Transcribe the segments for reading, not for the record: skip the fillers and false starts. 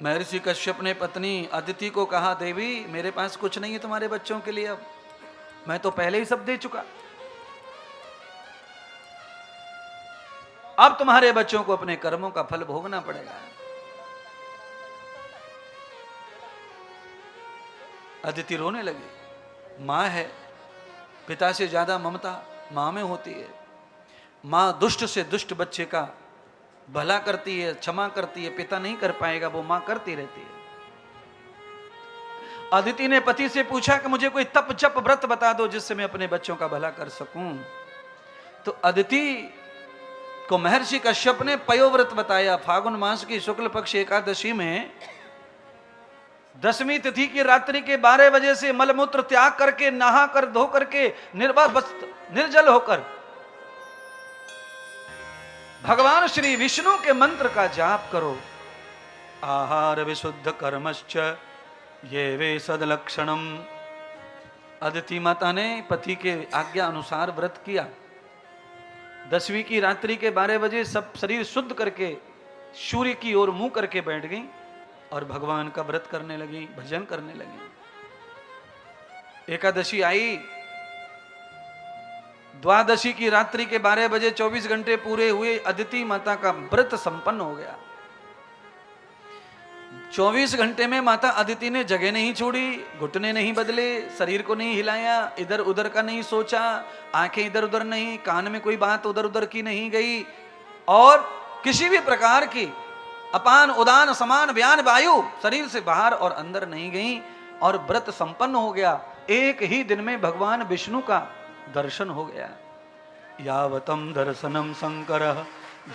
महर्षि कश्यप ने पत्नी अदिति को कहा, देवी मेरे पास कुछ नहीं है तुम्हारे बच्चों के लिए, अब मैं तो पहले ही सब दे चुका, अब तुम्हारे बच्चों को अपने कर्मों का फल भोगना पड़ेगा। अदिति रोने लगी। मां है, पिता से ज्यादा ममता मां में होती है। मां दुष्ट से दुष्ट बच्चे का भला करती है, क्षमा करती है। पिता नहीं कर पाएगा, वो मां करती रहती है। अदिति ने पति से पूछा कि मुझे कोई तप जप व्रत बता दो जिससे मैं अपने बच्चों का भला कर सकूं। तो अदिति को महर्षि कश्यप ने पयोव्रत बताया। फागुन मास की शुक्ल पक्ष एकादशी में 10वीं तिथि की रात्रि के 12 बजे से मलमूत्र त्याग करके, नहा कर, धो करके, निर्जल होकर भगवान श्री विष्णु के मंत्र का जाप करो। आहार विशुद्ध कर्मश्च ये वे सदलक्षणम। अदिति माता ने पति के आज्ञा अनुसार व्रत किया। 10वीं की रात्रि के 12 बजे सब शरीर शुद्ध करके सूर्य की ओर मुंह करके बैठ गई और भगवान का व्रत करने लगी, भजन करने लगी। एकादशी आई, द्वादशी की रात्रि के 12 बजे 24 घंटे पूरे हुए। अदिति माता का व्रत संपन्न हो गया। 24 घंटे में माता अदिति ने जगह नहीं छोड़ी, घुटने नहीं बदले, शरीर को नहीं हिलाया, इधर उधर का नहीं सोचा, आंखें इधर उधर नहीं, कान में कोई बात उधर उधर की नहीं गई, और किसी भी प्रकार की अपान उदान समान व्यान वायु शरीर से बाहर और अंदर नहीं गई, और व्रत संपन्न हो गया। एक ही दिन में भगवान विष्णु का दर्शन हो गया। यावतम दर्शनम शंकर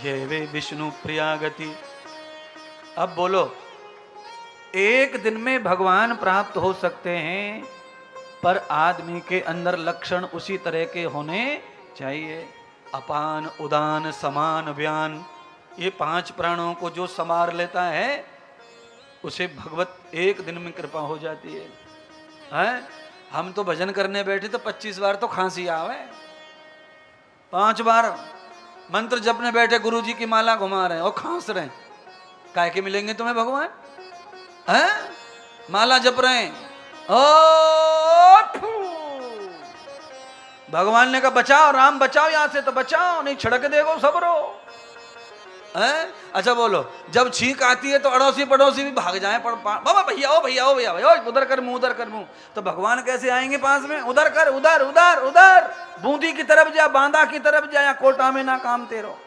ये वे विष्णु प्रियागति। अब बोलो, एक दिन में भगवान प्राप्त हो सकते हैं, पर आदमी के अंदर लक्षण उसी तरह के होने चाहिए। अपान उदान समान व्यान, ये 5 प्राणों को जो संवार लेता है उसे भगवत एक दिन में कृपा हो जाती है। हम तो भजन करने बैठे तो 25 बार तो खांसी आवे, 5 बार मंत्र जपने बैठे गुरु जी की माला घुमा रहे हैं और खांस रहे हैं। काहे के मिलेंगे तुम्हें भगवान? हैं? माला जप रहे हैं, भगवान ने कहा बचाओ, राम बचाओ, यहां से तो बचाओ, नहीं छिड़क देगो सबरो। अच्छा बोलो, जब छींक आती है तो अड़ोसी पड़ोसी भी भाग जाए, बाबा भैया ओ भैया ओ भैया भैया, उधर कर मुंह, उधर कर मुंह। तो भगवान कैसे आएंगे पास में? उधर कर, उधर उधर उधर, बूंदी की तरफ जा, बांदा की तरफ जा, या कोटा में ना काम तेरो।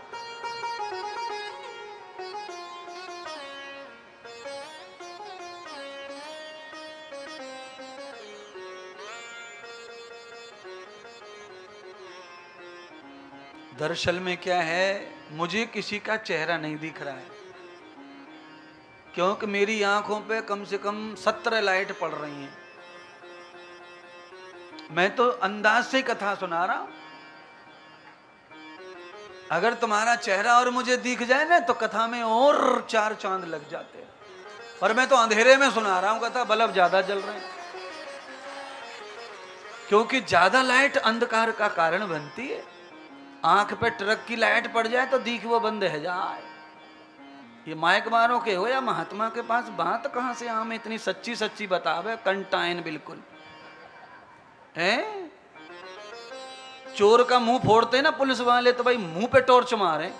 दरअसल में क्या है, मुझे किसी का चेहरा नहीं दिख रहा है, क्योंकि मेरी आंखों पे कम से कम 17 लाइट पड़ रही हैं। मैं तो अंदाज से कथा सुना रहा हूं। अगर तुम्हारा चेहरा और मुझे दिख जाए ना तो कथा में और 4 चांद लग जाते हैं, पर मैं तो अंधेरे में सुना रहा हूं कथा, बल्ब ज्यादा जल रहे हैं। क्योंकि ज्यादा लाइट अंधकार का कारण बनती है। आंख पे ट्रक की लाइट पड़ जाए तो दिख वो बंद है जाए। ये माइक मारो के हो या महात्मा के पास बात कहां से आम इतनी सच्ची सच्ची बतावे, कंटाइन बिल्कुल है। चोर का मुंह फोड़ते ना पुलिस वाले, तो भाई मुंह पे टॉर्च मारे,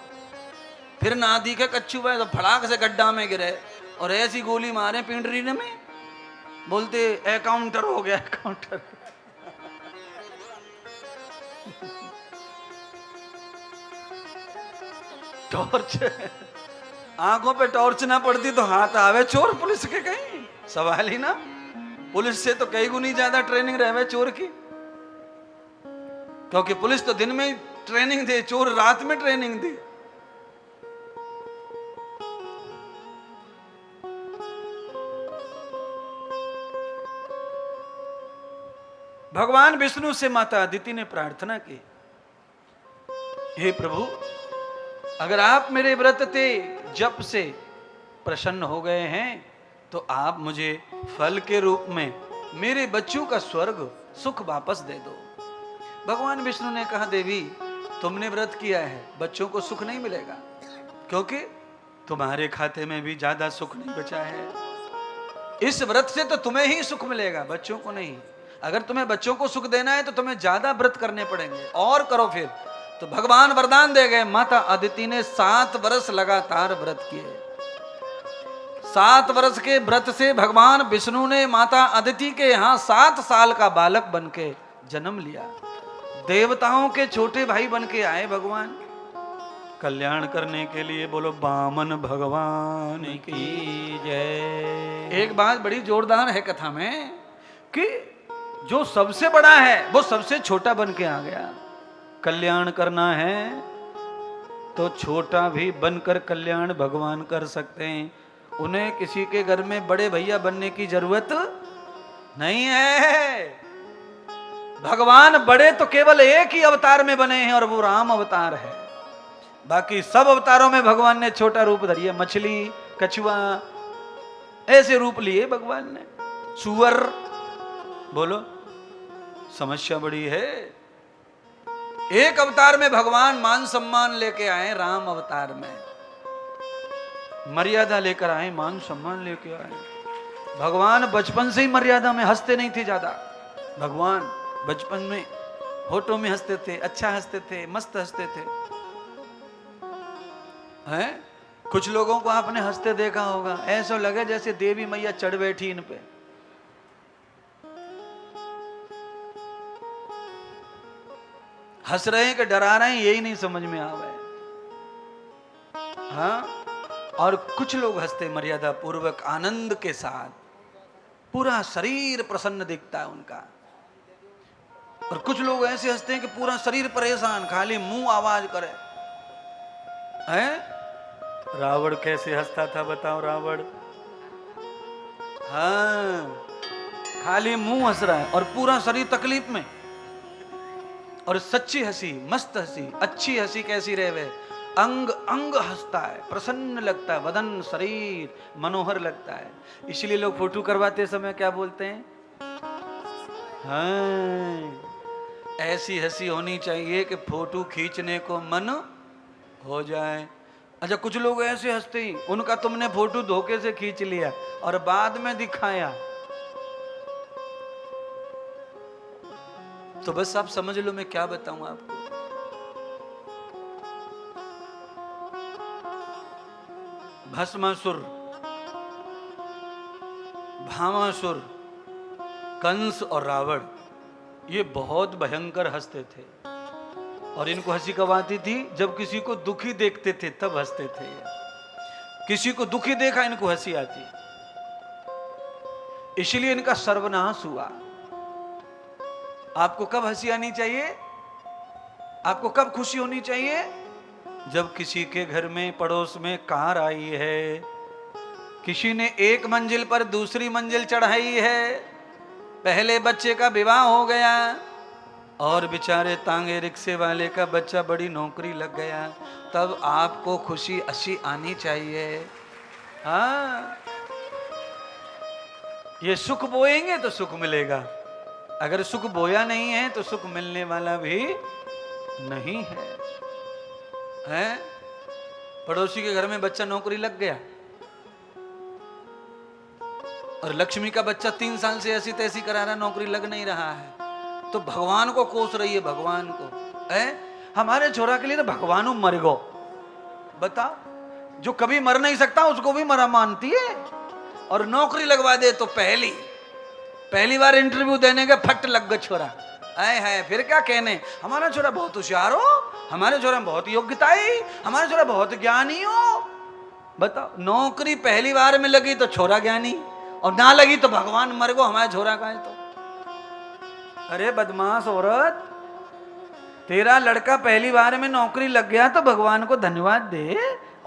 फिर ना दिखे कच्चू भाई तो फड़ाक से गड्ढा में गिरे, और ऐसी गोली मारे पिंडरी में, बोलते एकाउंटर हो गया एकाउंटर। टॉर्च, आंखों पे टॉर्च ना पड़ती तो हाथ आवे चोर पुलिस के, कहीं सवाल ही ना। पुलिस से तो कई गुनी ज्यादा ट्रेनिंग रहे चोर की, क्योंकि पुलिस तो दिन में ट्रेनिंग दे, चोर रात में ट्रेनिंग दे। भगवान विष्णु से माता अदिति ने प्रार्थना की, हे प्रभु, अगर आप मेरे व्रत ते जप से प्रसन्न हो गए हैं तो आप मुझे फल के रूप में मेरे बच्चों का स्वर्ग सुख वापस दे दो। भगवान विष्णु ने कहा, देवी तुमने व्रत किया है, बच्चों को सुख नहीं मिलेगा, क्योंकि तुम्हारे खाते में भी ज्यादा सुख नहीं बचा है। इस व्रत से तो तुम्हें ही सुख मिलेगा, बच्चों को नहीं। अगर तुम्हें बच्चों को सुख देना है तो तुम्हें ज्यादा व्रत करने पड़ेंगे, और करो फिर। तो भगवान वरदान दे गए। माता अदिति ने 7 वर्ष लगातार व्रत किए। 7 वर्ष के व्रत से भगवान विष्णु ने माता अदिति के यहाँ 7 साल का बालक बन के जन्म लिया। देवताओं के छोटे भाई बन के आए भगवान, कल्याण करने के लिए। बोलो बामन भगवान की जय। एक बात बड़ी जोरदार है कथा में कि जो सबसे बड़ा है वो सबसे छोटा बन के आ गया। कल्याण करना है तो छोटा भी बनकर कल्याण भगवान कर सकते हैं। उन्हें किसी के घर में बड़े भैया बनने की जरूरत नहीं है। भगवान बड़े तो केवल एक ही अवतार में बने हैं और वो राम अवतार है। बाकी सब अवतारों में भगवान ने छोटा रूप धरिए। मछली, कछुआ, ऐसे रूप लिए भगवान ने। सुअर। बोलो, समस्या बड़ी है। एक अवतार में भगवान मान सम्मान लेके आए, राम अवतार में मर्यादा लेकर आए, मान सम्मान लेके आए। भगवान बचपन से ही मर्यादा में हंसते नहीं थे ज्यादा। भगवान बचपन में होठों में हंसते थे, अच्छा हंसते थे, मस्त हंसते थे। हैं? कुछ लोगों को आपने हंसते देखा होगा, ऐसा लगे जैसे देवी मैया चढ़ बैठी इन पे। हंस रहे हैं कि डरा रहे हैं यही नहीं समझ में आ रहा है। हाँ? और कुछ लोग हंसते मर्यादा पूर्वक, आनंद के साथ, पूरा शरीर प्रसन्न दिखता है उनका। और कुछ लोग ऐसे हंसते हैं कि पूरा शरीर परेशान, खाली मुंह आवाज करे। हैं? रावण कैसे हंसता था बताओ, रावण। हाँ, खाली मुंह हंस रहा है और पूरा शरीर तकलीफ में। और सच्ची हंसी, मस्त हंसी, अच्छी हंसी कैसी रहे, अंग अंग हंसता है, प्रसन्न लगता है, बदन शरीर मनोहर लगता है। इसलिए लोग फोटो करवाते समय क्या बोलते हैं? हाँ, ऐसी हंसी होनी चाहिए कि फोटो खींचने को मन हो जाए। अच्छा, कुछ लोग ऐसे हंसते ही, उनका तुमने फोटो धोखे से खींच लिया और बाद में दिखाया, तो बस आप समझ लो मैं क्या बताऊं आपको। भस्मासुर, भामासुर, कंस और रावण, ये बहुत भयंकर हंसते थे। और इनको हंसी कब आती थी? जब किसी को दुखी देखते थे तब हंसते थे। किसी को दुखी देखा इनको हंसी आती, इसलिए इनका सर्वनाश हुआ। आपको कब हंसी आनी चाहिए? आपको कब खुशी होनी चाहिए? जब किसी के घर में पड़ोस में कार आई है, किसी ने एक मंजिल पर दूसरी मंजिल चढ़ाई है, पहले बच्चे का विवाह हो गया और बेचारे तांगे रिक्शे वाले का बच्चा बड़ी नौकरी लग गया, तब आपको खुशी हंसी आनी चाहिए। हाँ, ये सुख बोएंगे तो सुख मिलेगा। अगर सुख बोया नहीं है तो सुख मिलने वाला भी नहीं है। हैं? पड़ोसी के घर में बच्चा नौकरी लग गया और लक्ष्मी का बच्चा 3 साल से ऐसी तैसी करा रहा, नौकरी लग नहीं रहा है, तो भगवान को कोस रही है। भगवान को हमारे छोरा के लिए तो भगवान मर गो। बताओ, जो कभी मर नहीं सकता उसको भी मरा मानती है। और नौकरी लगवा दे तो पहली बार इंटरव्यू देने के फट लग गया छोरा। आए है, फिर क्या कहने, हमारा छोरा बहुत होशियार हो, हमारे छोरा में बहुत योग्यता है, हमारे छोरा बहुत ज्ञानी हो। बताओ, नौकरी पहली बार में लगी तो छोरा ज्ञानी, और ना लगी तो भगवान मर गो, हमारे छोरा का है तो। अरे बदमाश औरत, तेरा लड़का पहली बार में नौकरी लग गया तो भगवान को धन्यवाद दे,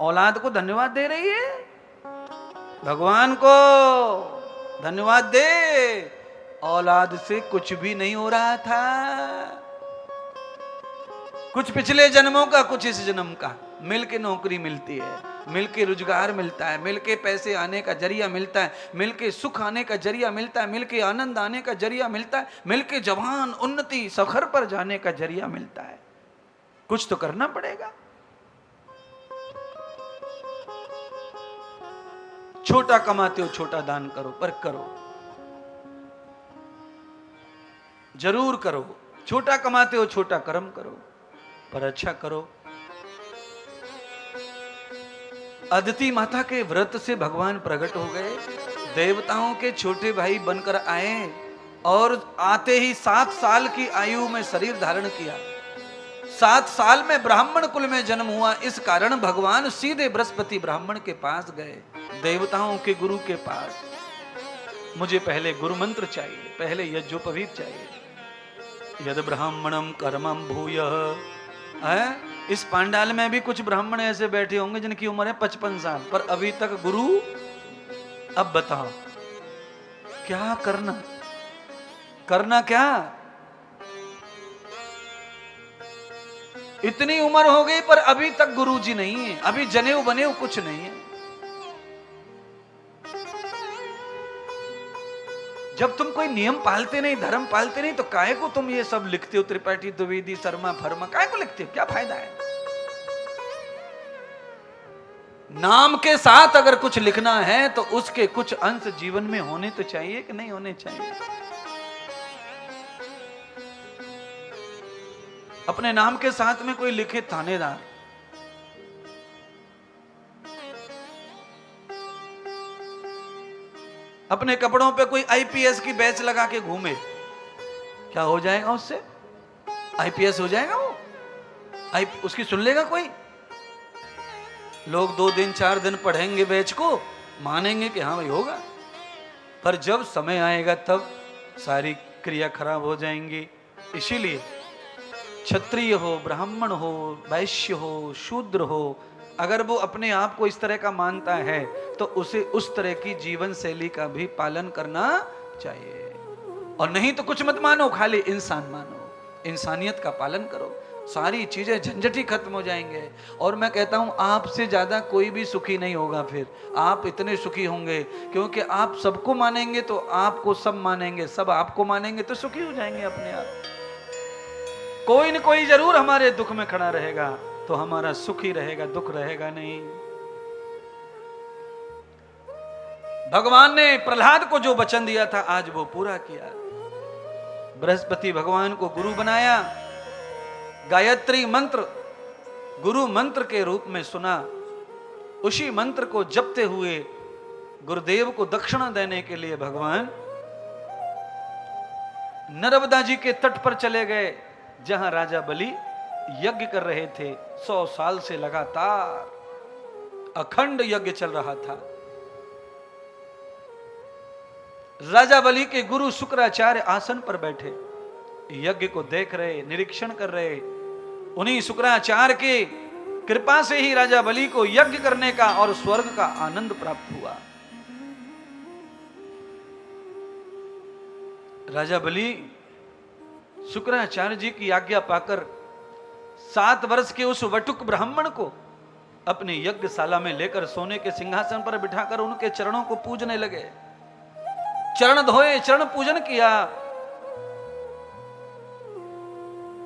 औलाद को धन्यवाद दे रही है। भगवान को धन्यवाद दे, औलाद से कुछ भी नहीं हो रहा था। कुछ पिछले जन्मों का, कुछ इस जन्म का, मिलके नौकरी मिलती है, मिलके रोजगार मिलता है, मिलके पैसे आने का जरिया मिलता है, मिलके सुख आने का जरिया मिलता है, मिलके आनंद आने का जरिया मिलता है, मिलके जवान उन्नति सफर पर जाने का जरिया मिलता है। कुछ तो करना पड़ेगा। छोटा कमाते हो छोटा दान करो, पर करो, जरूर करो। छोटा कमाते हो छोटा कर्म करो, पर अच्छा करो। अदिति माता के व्रत से भगवान प्रकट हो गए, देवताओं के छोटे भाई बनकर आए और आते ही 7 साल की आयु में शरीर धारण किया। 7 साल में ब्राह्मण कुल में जन्म हुआ। इस कारण भगवान सीधे बृहस्पति ब्राह्मण के पास गए, देवताओं के गुरु के पास। मुझे पहले गुरु मंत्र चाहिए, पहले यज्ञोपवीत चाहिए। यद ब्राह्मणम कर्मम भूयः। इस पांडाल में भी कुछ ब्राह्मण ऐसे बैठे होंगे जिनकी उम्र है 55 साल, पर अभी तक गुरु। अब बताओ क्या करना, करना क्या? इतनी उम्र हो गई पर अभी तक गुरुजी नहीं है, अभी जनेऊ बनेऊ कुछ नहीं है। जब तुम कोई नियम पालते नहीं, धर्म पालते नहीं, तो काहे को तुम ये सब लिखते हो? त्रिपाठी, द्विवेदी, शर्मा, फर्मा, काहे को लिखते हो? क्या फायदा है? नाम के साथ अगर कुछ लिखना है तो उसके कुछ अंश जीवन में होने तो चाहिए कि नहीं होने चाहिए? अपने नाम के साथ में कोई लिखे थानेदार, अपने कपड़ों पे कोई आईपीएस की बैच लगा के घूमे, क्या हो जाएगा उससे? आईपीएस हो जाएगा वो? उसकी सुन लेगा कोई? लोग 2 दिन 4 दिन पढ़ेंगे बैच को, मानेंगे कि हाँ भाई होगा, पर जब समय आएगा तब सारी क्रिया खराब हो जाएंगी। इसीलिए क्षत्रिय हो, ब्राह्मण हो, वैश्य हो, शूद्र हो, अगर वो अपने आप को इस तरह का मानता है तो उसे उस तरह की जीवन शैली का भी पालन करना चाहिए। और नहीं तो कुछ मत मानो, खाली इंसान मानो, इंसानियत का पालन करो, सारी चीजें झंझट ही खत्म हो जाएंगे। और मैं कहता हूं आपसे ज्यादा कोई भी सुखी नहीं होगा। फिर आप इतने सुखी होंगे क्योंकि आप सबको मानेंगे तो आपको सब मानेंगे, सब आपको मानेंगे तो सुखी हो जाएंगे अपने आप। कोई न कोई जरूर हमारे दुख में खड़ा रहेगा तो हमारा सुख ही रहेगा, दुख रहेगा नहीं। भगवान ने प्रहलाद को जो वचन दिया था आज वो पूरा किया। बृहस्पति भगवान को गुरु बनाया, गायत्री मंत्र गुरु मंत्र के रूप में सुना। उसी मंत्र को जपते हुए गुरुदेव को दक्षिणा देने के लिए भगवान नर्मदा जी के तट पर चले गए, जहां राजा बलि यज्ञ कर रहे थे। 100 साल से लगातार अखंड यज्ञ चल रहा था। राजा बलि के गुरु शुक्राचार्य आसन पर बैठे यज्ञ को देख रहे, निरीक्षण कर रहे। उन्हीं शुक्राचार्य के कृपा से ही राजा बलि को यज्ञ करने का और स्वर्ग का आनंद प्राप्त हुआ। राजा बलि शुक्राचार्य जी की आज्ञा पाकर 7 वर्ष के उस वटुक ब्राह्मण को अपनी यज्ञशाला में लेकर सोने के सिंहासन पर बिठाकर उनके चरणों को पूजने लगे। चरण धोए, चरण पूजन किया,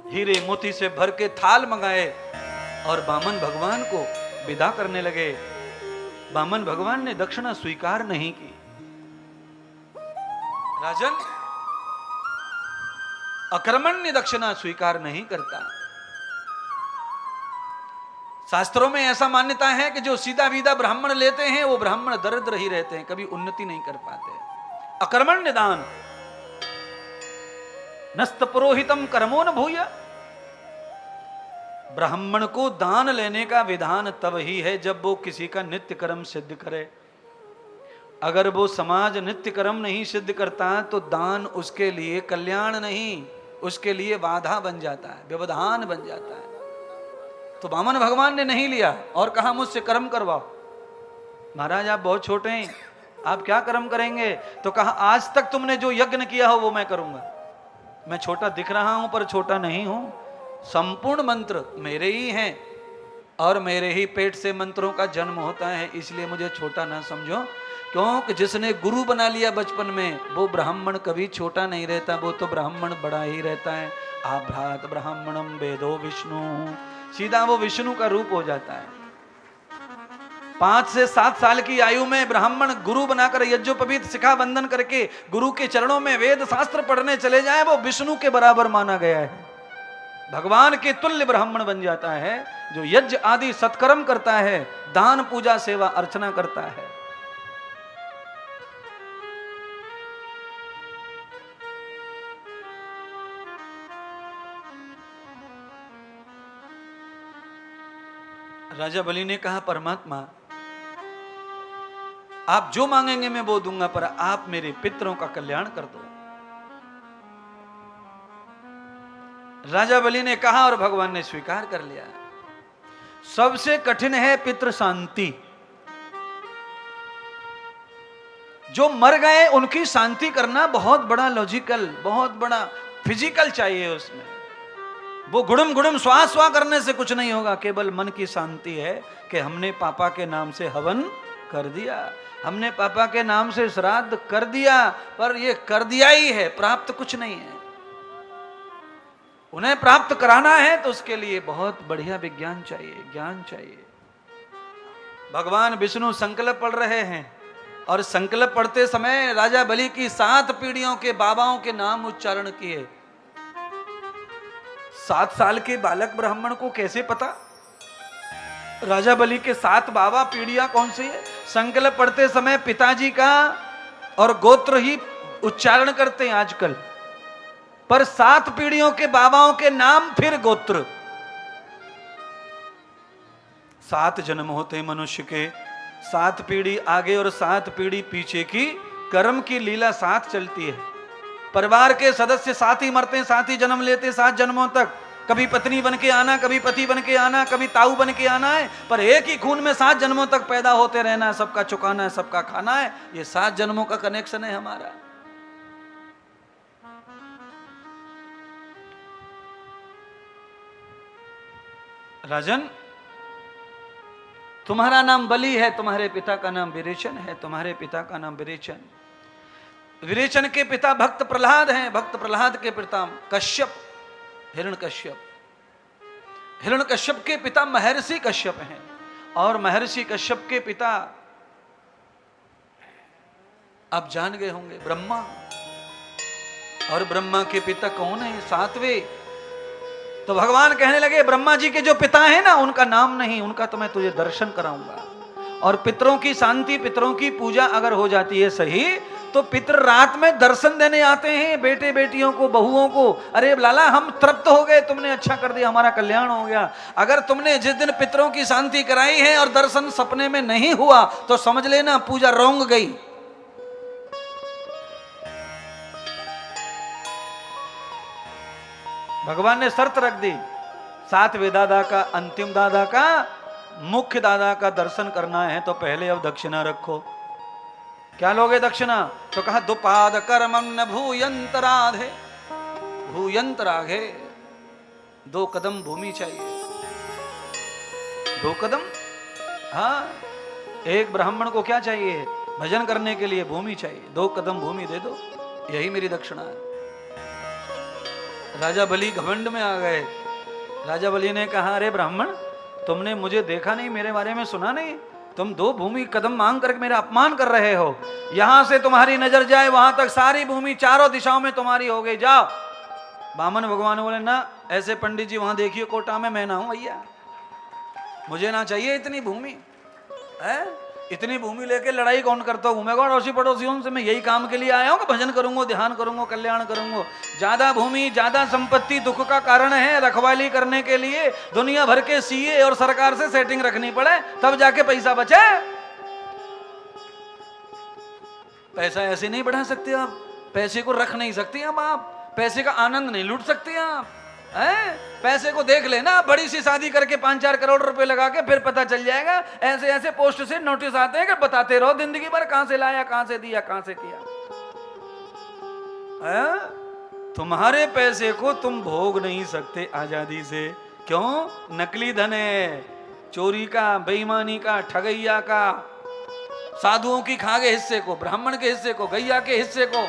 हीरे मोती से भर के थाल मंगाए और बामन भगवान को विदा करने लगे। बामन भगवान ने दक्षिणा स्वीकार नहीं की। राजन, अकर्मण्य दक्षिणा स्वीकार नहीं करता। शास्त्रों में ऐसा मान्यता है कि जो सीधा बीधा ब्राह्मण लेते हैं वो ब्राह्मण दरिद्र ही रहते हैं, कभी उन्नति नहीं कर पाते। अकर्मण्य दान नस्त पुरोहितम कर्मो न भूय। ब्राह्मण को दान लेने का विधान तब ही है जब वो किसी का नित्य कर्म सिद्ध करे। अगर वो समाज नित्य कर्म नहीं सिद्ध करता तो दान उसके लिए कल्याण नहीं, उसके लिए बाधा बन जाता है, व्यवधान बन जाता है। तो बामन भगवान ने नहीं लिया और कहा मुझसे कर्म करवाओ। महाराज आप बहुत छोटे हैं, आप क्या कर्म करेंगे? तो कहा आज तक तुमने जो यज्ञ किया हो वो मैं करूंगा। मैं छोटा दिख रहा हूं पर छोटा नहीं हूं। संपूर्ण मंत्र मेरे ही हैं और मेरे ही पेट से मंत्रों का जन्म होता है, इसलिए मुझे छोटा ना समझो। क्योंकि जिसने गुरु बना लिया बचपन में वो ब्राह्मण कभी छोटा नहीं रहता, वो तो ब्राह्मण बड़ा ही रहता है। आभ्रात ब्राह्मणम वेदो विष्णु, सीधा वो विष्णु का रूप हो जाता है। 5 से 7 साल की आयु में ब्राह्मण गुरु बनाकर यज्ञोपवीत शिखा बंधन करके गुरु के चरणों में वेद शास्त्र पढ़ने चले जाए, वो विष्णु के बराबर माना गया है। भगवान के तुल्य ब्राह्मण बन जाता है जो यज्ञ आदि सत्कर्म करता है, दान पूजा सेवा अर्चना करता है। राजा बलि ने कहा, परमात्मा आप जो मांगेंगे मैं वो दूंगा, पर आप मेरे पितरों का कल्याण कर दो। राजा बलि ने कहा और भगवान ने स्वीकार कर लिया। सबसे कठिन है पितृ शांति। जो मर गए उनकी शांति करना बहुत बड़ा लॉजिकल, बहुत बड़ा फिजिकल चाहिए उसमें। वो गुड़म गुड़म स्वा स्वा करने से कुछ नहीं होगा। केवल मन की शांति है कि हमने पापा के नाम से हवन कर दिया, हमने पापा के नाम से श्राद्ध कर दिया, पर ये कर दिया ही है, प्राप्त कुछ नहीं है। उन्हें प्राप्त कराना है तो उसके लिए बहुत बढ़िया विज्ञान चाहिए, ज्ञान चाहिए। भगवान विष्णु संकल्प पढ़ रहे हैं और संकल्प पढ़ते समय राजा बलि की 7 पीढ़ियों के बाबाओं के नाम उच्चारण किए। 7 साल के बालक ब्राह्मण को कैसे पता राजा बलि के 7 बाबा पीढ़ियां कौन सी है? संकल्प पढ़ते समय पिताजी का और गोत्र ही उच्चारण करते हैं आजकल, पर 7 पीढ़ियों के बाबाओं के नाम फिर गोत्र। 7 जन्म होते मनुष्य के, 7 पीढ़ी आगे और 7 पीढ़ी पीछे की कर्म की लीला साथ चलती है। परिवार के सदस्य साथ ही मरते हैं, साथ ही जन्म लेते 7 जन्मों तक। कभी पत्नी बन के आना, कभी पति बन के आना, कभी ताऊ बन के आना है, पर एक ही खून में 7 जन्मों तक पैदा होते रहना है, सबका चुकाना है, सबका खाना है। ये 7 जन्मों का कनेक्शन है हमारा। राजन, तुम्हारा नाम बलि है, तुम्हारे पिता का नाम विरेचन है, तुम्हारे पिता का नाम विरेचन। विरेचन के पिता भक्त प्रहलाद हैं, भक्त प्रहलाद के पिता कश्यप, हिरण्यकश्यप। हिरण्यकश्यप के पिता महर्षि कश्यप हैं, और महर्षि कश्यप के पिता आप जान गए होंगे ब्रह्मा। और ब्रह्मा के पिता कौन है? 7वें। तो भगवान कहने लगे, ब्रह्मा जी के जो पिता हैं ना, उनका नाम नहीं, उनका तो मैं तुझे दर्शन कराऊंगा। और पितरों की शांति, पितरों की पूजा अगर हो जाती है सही, तो पितर रात में दर्शन देने आते हैं बेटे बेटियों को, बहुओं को। अरे लाला, हम तृप्त हो गए, तुमने अच्छा कर दिया, हमारा कल्याण हो गया। अगर तुमने जिस दिन पितरों की शांति कराई है और दर्शन सपने में नहीं हुआ, तो समझ लेना पूजा रोंग गई। भगवान ने शर्त रख दी, 7वें दादा का, अंतिम दादा का, मुख्य दादा का दर्शन करना है तो पहले अब दक्षिणा रखो। क्या लोगे दक्षिणा? तो कहा, 2 पाद कर्मम न भूयंतराधे, भूयंतराघे, 2 कदम भूमि चाहिए। 2 कदम? हाँ, एक ब्राह्मण को क्या चाहिए? भजन करने के लिए भूमि चाहिए। 2 कदम भूमि दे दो, यही मेरी दक्षिणा है। राजा बलि घमंड में आ गए। राजा बलि ने कहा, अरे ब्राह्मण, तुमने मुझे देखा नहीं, मेरे बारे में सुना नहीं, तुम 2 भूमि कदम मांग करके मेरा अपमान कर रहे हो। यहां से तुम्हारी नजर जाए वहां तक सारी भूमि चारों दिशाओं में तुम्हारी हो गई, जाओ। बामन भगवान बोले, ना ऐसे पंडित जी वहां देखिए कोटा में, मैं ना हूं भैया, मुझे ना चाहिए इतनी भूमि है। इतनी भूमि लेके लड़ाई कौन करता घूमेगा अड़ोसी पड़ोसियों से? मैं यही काम के लिए आया हूँ कि भजन करूंगा, ध्यान करूंगा, कल्याण करूंगा। ज्यादा भूमि, ज्यादा संपत्ति दुख का कारण है। रखवाली करने के लिए दुनिया भर के सीए और सरकार से सेटिंग रखनी पड़े, तब जाके पैसा बचे। पैसा ऐसे नहीं बढ़ा सकते आप, पैसे को रख नहीं सकते आप, पैसे का आनंद नहीं लूट सकते आप हैं? पैसे को देख लेना, बड़ी सी शादी करके 5-4 करोड़ रुपए लगा के फिर पता चल जाएगा। ऐसे ऐसे पोस्ट से नोटिस आते हैं कि बताते रहो जिंदगी भर, कहां से लाया, कहां से दिया, कहां से किया है? तुम्हारे पैसे को तुम भोग नहीं सकते आजादी से। क्यों? नकली धन है, चोरी का, बेईमानी का, ठगैया का, साधुओं की खा गए हिस्से को, ब्राह्मण के हिस्से को, गैया के हिस्से को,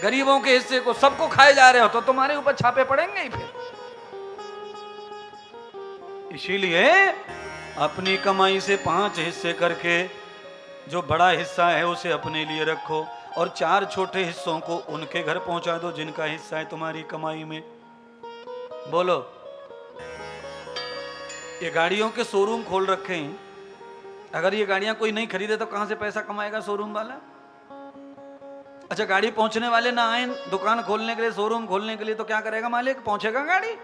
गरीबों के हिस्से को, सबको खाए जा रहे हो, तो तुम्हारे ऊपर छापे पड़ेंगे ही फिर। इसीलिए अपनी कमाई से 5 हिस्से करके जो बड़ा हिस्सा है उसे अपने लिए रखो और 4 छोटे हिस्सों को उनके घर पहुंचा दो जिनका हिस्सा है तुम्हारी कमाई में। बोलो, ये गाड़ियों के शोरूम खोल रखे हैं, अगर ये गाड़ियां कोई नहीं खरीदे तो कहां से पैसा कमाएगा शोरूम वाला? अच्छा, गाड़ी पहुंचने वाले ना आए दुकान खोलने के लिए, शोरूम खोलने के लिए, तो क्या करेगा मालिक? पहुंचेगा गाड़ी?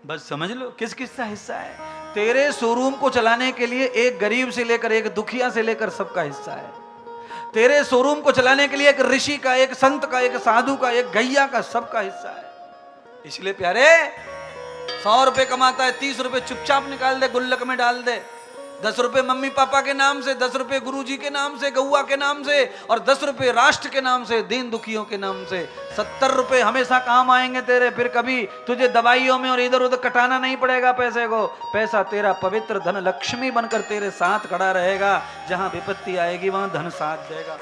बस समझ लो किस किसका हिस्सा है। तेरे शोरूम को चलाने के लिए एक गरीब से लेकर एक दुखिया से लेकर सबका हिस्सा है। तेरे शोरूम को चलाने के लिए एक ऋषि का, एक संत का, एक साधु का, एक गैया का, सबका हिस्सा है। इसलिए प्यारे, 100 रुपए कमाता है, 30 रुपए चुपचाप निकाल दे, गुल्लक में डाल दे। 10 रुपए मम्मी पापा के नाम से, 10 रुपए गुरुजी के नाम से, गौआ के नाम से, और 10 रुपए राष्ट्र के नाम से, दीन दुखियों के नाम से। 70 रुपए हमेशा काम आएंगे तेरे, फिर कभी तुझे दवाइयों में और इधर उधर कटाना नहीं पड़ेगा पैसे को। पैसा तेरा पवित्र धन लक्ष्मी बनकर तेरे साथ खड़ा रहेगा, जहां विपत्ति आएगी वहां धन साथ देगा।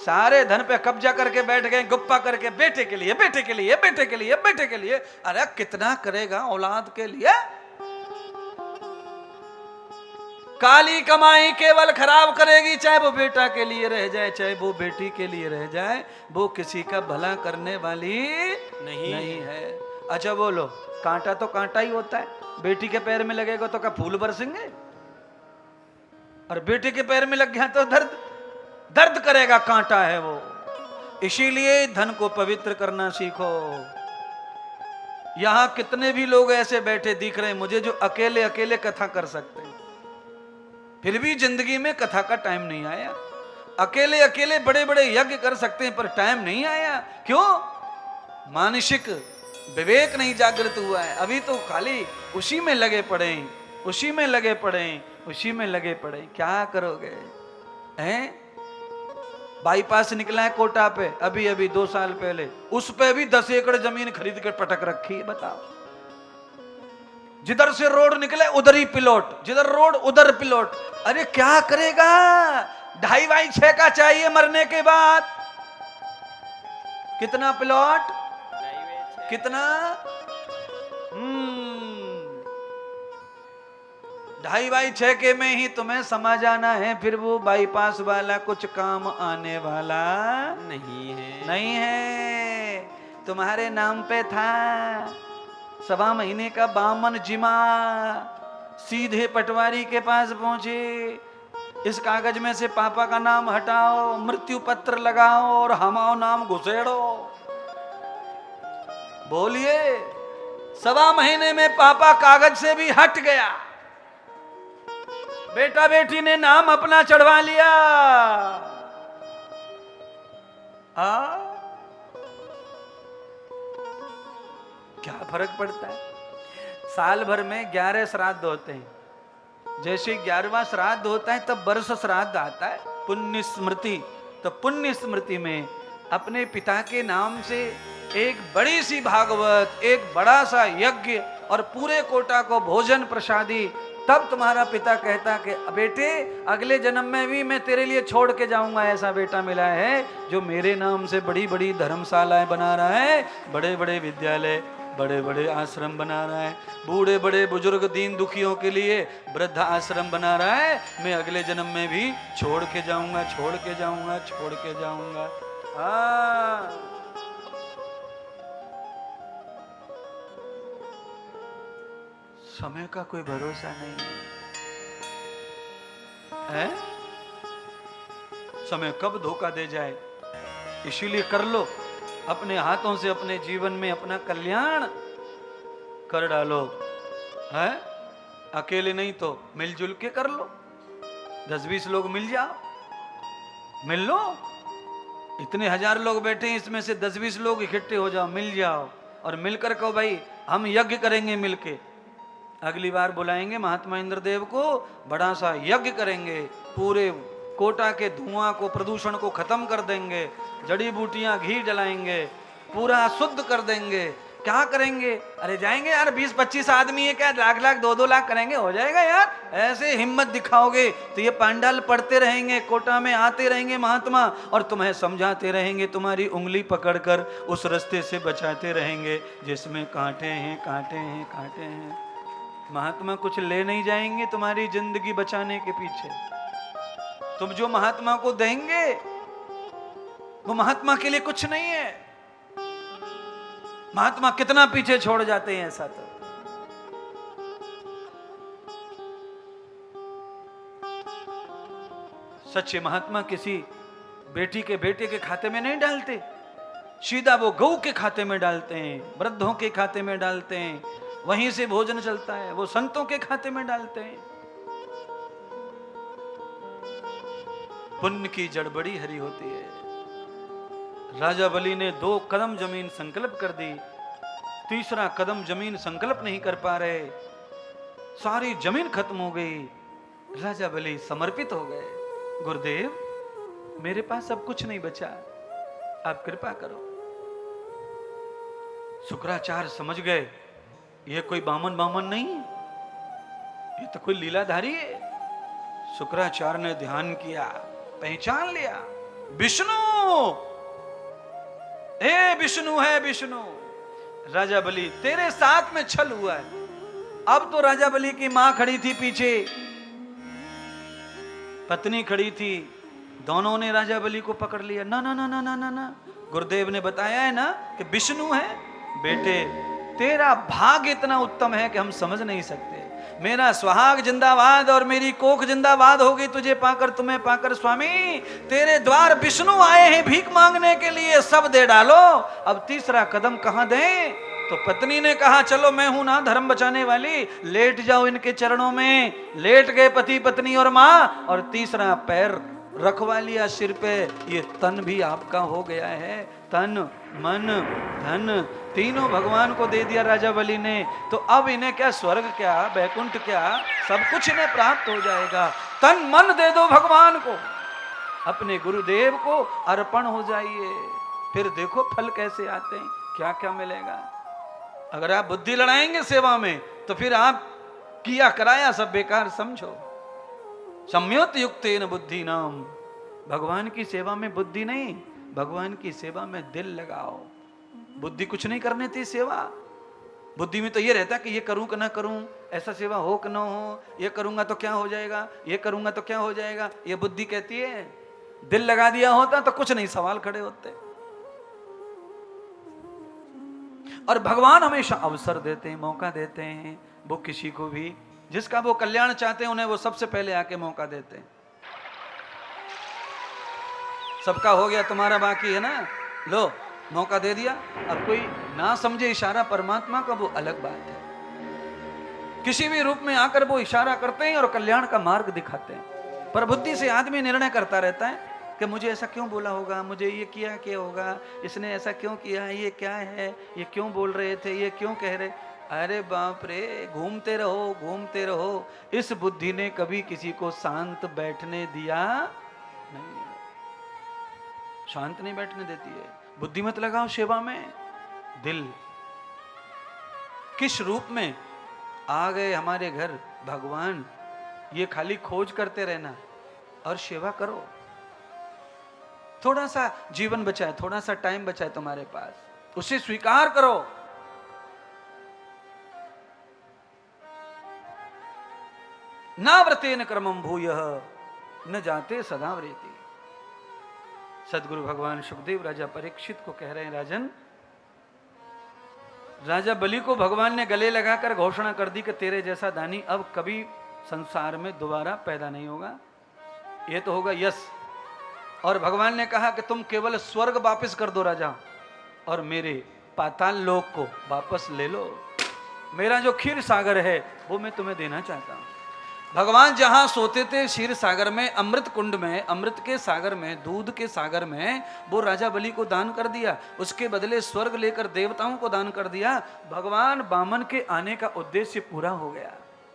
सारे धन पे कब्जा करके बैठ गए, गुप्पा करके, बेटे के लिए, बेटे के लिए, बेटे के लिए, बेटे के लिए। अरे कितना करेगा औलाद के लिए? काली कमाई केवल खराब करेगी, चाहे वो बेटा के लिए रह जाए, चाहे वो बेटी के लिए रह जाए, वो किसी का भला करने वाली नहीं है। अच्छा बोलो, कांटा तो कांटा ही होता है, बेटी के पैर में लगेगा तो क्या फूल बरसेंगे? और बेटे के पैर में लग गया तो दर्द दर्द करेगा, कांटा है वो। इसीलिए धन को पवित्र करना सीखो। यहां कितने भी लोग ऐसे बैठे दिख रहे हैं मुझे जो अकेले अकेले कथा कर सकते हैं, फिर भी जिंदगी में कथा का टाइम नहीं आया। अकेले अकेले बड़े बड़े यज्ञ कर सकते हैं पर टाइम नहीं आया। क्यों? मानसिक विवेक नहीं जागृत हुआ है। अभी तो खाली उसी में लगे पड़े हैं, उसी में लगे पड़े हैं, उसी में लगे पड़े। क्या करोगे? हैं? बाईपास निकला है कोटा पे, अभी अभी 2 साल पहले, उस पे भी 10 एकड़ जमीन खरीद कर पटक रखी है। बताओ, जिधर से रोड निकले उधर ही पिलॉट, जिधर रोड उधर पिलॉट। अरे क्या करेगा? 2.5x6 का चाहिए मरने के बाद। कितना प्लॉट? कितना? 2.5x6 के में ही तुम्हें समझ आना है, फिर वो बाईपास वाला कुछ काम आने वाला नहीं है। तुम्हारे नाम पे था 1.25 महीने का बामन जिमा, सीधे पटवारी के पास पहुंचे, इस कागज में से पापा का नाम हटाओ, मृत्यु पत्र लगाओ और हमाओ नाम घुसेड़ो। बोलिए, 1.25 महीने में पापा कागज से भी हट गया, बेटा बेटी ने नाम अपना चढ़वा लिया। क्या फर्क पड़ता है? साल भर में 11 श्राद्ध होते हैं। जैसे 11वां श्राद्ध होता है तब वर्ष श्राद्ध आता है, पुण्य स्मृति। तो पुण्य स्मृति में अपने पिता के नाम से एक बड़ी सी भागवत, एक बड़ा सा यज्ञ और पूरे कोटा को भोजन प्रसादी। तब तुम्हारा पिता कहता कि बेटे अगले जन्म में भी मैं तेरे लिए छोड़ के जाऊंगा ऐसा बेटा मिला है जो मेरे नाम से बड़ी बड़ी धर्मशालाएं बना रहा है, बड़े बड़े विद्यालय, बड़े बड़े आश्रम बना रहा है, बूढ़े बड़े बुजुर्ग दीन दुखियों के लिए वृद्ध आश्रम बना रहा है। मैं अगले जन्म में भी छोड़ के जाऊंगा, छोड़ के जाऊंगा, छोड़ के जाऊंगा। समय का कोई भरोसा नहीं है, समय कब धोखा दे जाए। इसीलिए कर लो, अपने हाथों से अपने जीवन में अपना कल्याण कर डालो। है अकेले नहीं तो मिलजुल के कर लो, 10-20 लोग मिल जाओ, मिल लो। इतने 1000 लोग बैठे हैं, इसमें से 10-20 लोग इकट्ठे हो जाओ, मिल जाओ और मिलकर कहो भाई हम यज्ञ करेंगे मिलके। अगली बार बुलाएंगे महात्मा इंद्रदेव को, बड़ा सा यज्ञ करेंगे, पूरे कोटा के धुआं को, प्रदूषण को खत्म कर देंगे, जड़ी बूटियां घी जलाएंगे, पूरा शुद्ध कर देंगे। क्या करेंगे? अरे जाएंगे यार, 20-25 आदमी है, क्या लाख 2-2 लाख करेंगे, हो जाएगा यार। ऐसे हिम्मत दिखाओगे तो ये पांडाल पढ़ते रहेंगे, कोटा में आते रहेंगे महात्मा और तुम्हें समझाते रहेंगे, तुम्हारी उंगली पकड़कर उस रास्ते से बचाते रहेंगे जिसमें कांटे हैं, कांटे हैं, कांटे हैं। महात्मा कुछ ले नहीं जाएंगे तुम्हारी जिंदगी बचाने के पीछे। तुम जो महात्मा को देंगे वो महात्मा के लिए कुछ नहीं है। महात्मा कितना पीछे छोड़ जाते हैं ऐसा तो। सच्चे महात्मा किसी बेटी के बेटे के खाते में नहीं डालते, सीधा वो गौ के खाते में डालते हैं, वृद्धों के खाते में डालते हैं, वहीं से भोजन चलता है, वो संतों के खाते में डालते हैं। पुण्य की जड़ बड़ी हरी होती है। राजा बलि ने 2 कदम जमीन संकल्प कर दी, तीसरा कदम जमीन संकल्प नहीं कर पा रहे, सारी जमीन खत्म हो गई। राजा बलि समर्पित हो गए। गुरुदेव मेरे पास अब कुछ नहीं बचा, आप कृपा करो। शुक्राचार्य समझ गए ये कोई बामन नहीं, ये तो कोई लीलाधारी है। शुक्राचार्य ने ध्यान किया, पहचान लिया, विष्णु, हे विष्णु है विष्णु। राजा बलि तेरे साथ में छल हुआ है। अब तो राजा बलि की मां खड़ी थी पीछे, पत्नी खड़ी थी, दोनों ने राजा बलि को पकड़ लिया। ना ना ना ना ना ना ना, गुरुदेव ने बताया है ना कि विष्णु है। बेटे तेरा भाग्य इतना उत्तम है कि हम समझ नहीं सकते। मेरा सुहाग जिंदाबाद और मेरी कोख जिंदाबाद हो गई तुझे पाकर, तुम्हें पाकर। स्वामी तेरे द्वार विष्णु आए हैं भीख मांगने के लिए, सब दे डालो। अब तीसरा कदम कहां दें? तो पत्नी ने कहा चलो मैं हूं ना धर्म बचाने वाली, लेट जाओ इनके चरणों में। लेट गए पति पत्नी और मां, और तीसरा पैर रखवा लिया सिर पे। ये तन भी आपका हो गया है, तन मन धन तीनों भगवान को दे दिया राजा बलि ने। तो अब इन्हें क्या स्वर्ग क्या बैकुंठ क्या, सब कुछ इन्हें प्राप्त हो जाएगा। तन मन दे दो भगवान को, अपने गुरुदेव को अर्पण हो जाइए, फिर देखो फल कैसे आते हैं, क्या क्या मिलेगा। अगर आप बुद्धि लड़ाएंगे सेवा में तो फिर आप किया कराया सब बेकार समझो। सम्योत युक्तेन बुद्धि नाम, भगवान की सेवा में बुद्धि नहीं, भगवान की सेवा में दिल लगाओ। बुद्धि कुछ नहीं करने थी सेवा। बुद्धि में तो ये रहता कि ये करूं कि ना करूं, ऐसा सेवा हो कि ना हो, ये करूंगा तो क्या हो जाएगा, ये करूंगा तो क्या हो जाएगा। ये बुद्धि कहती है। दिल लगा दिया होता तो कुछ नहीं सवाल खड़े होते। और भगवान हमेशा अवसर देते हैं, मौका देते हैं। वो किसी को भी जिसका वो कल्याण चाहते हैं उन्हें वो सबसे पहले आके मौका देते हैं। सबका हो गया, तुम्हारा बाकी है ना, लो मौका दे दिया। अब कोई ना समझे इशारा परमात्मा का, वो अलग बात है। किसी भी रूप में आकर वो इशारा करते हैं और कल्याण का मार्ग दिखाते हैं। पर बुद्धि से आदमी निर्णय करता रहता है कि मुझे ऐसा क्यों बोला होगा, मुझे ये किया क्या होगा, इसने ऐसा क्यों किया, ये क्या है, ये क्यों बोल रहे थे, ये क्यों कह रहे। अरे बाप रे, घूमते रहो घूमते रहो। इस बुद्धि ने कभी किसी को शांत बैठने दिया नहीं, शांत नहीं बैठने देती है। बुद्धि मत लगाओ सेवा में। दिल किस रूप में आ गए हमारे घर भगवान, ये खाली खोज करते रहना और सेवा करो। थोड़ा सा जीवन बचाए, थोड़ा सा टाइम बचाए तुम्हारे पास, उसे स्वीकार करो। ना व्रतेन क्रमम भूयः न जाते सदा व्रेति। सदगुरु भगवान सुखदेव राजा परीक्षित को कह रहे हैं, राजन, राजा बलि को भगवान ने गले लगाकर घोषणा कर दी कि तेरे जैसा दानी अब कभी संसार में दोबारा पैदा नहीं होगा, ये तो होगा यश। और भगवान ने कहा कि तुम केवल स्वर्ग वापस कर दो राजा, और मेरे पाताल लोक को वापस ले लो। मेरा जो क्षीर सागर है वो मैं तुम्हें देना चाहता हूं। भगवान जहां सोते थे क्षीर सागर में, अमृत कुंड में, अमृत के सागर में, दूध के सागर में, वो राजा बलि को दान कर दिया। उसके बदले स्वर्ग लेकर देवताओं को दान कर दिया। भगवान वामन के आने का उद्देश्य पूरा हो गया।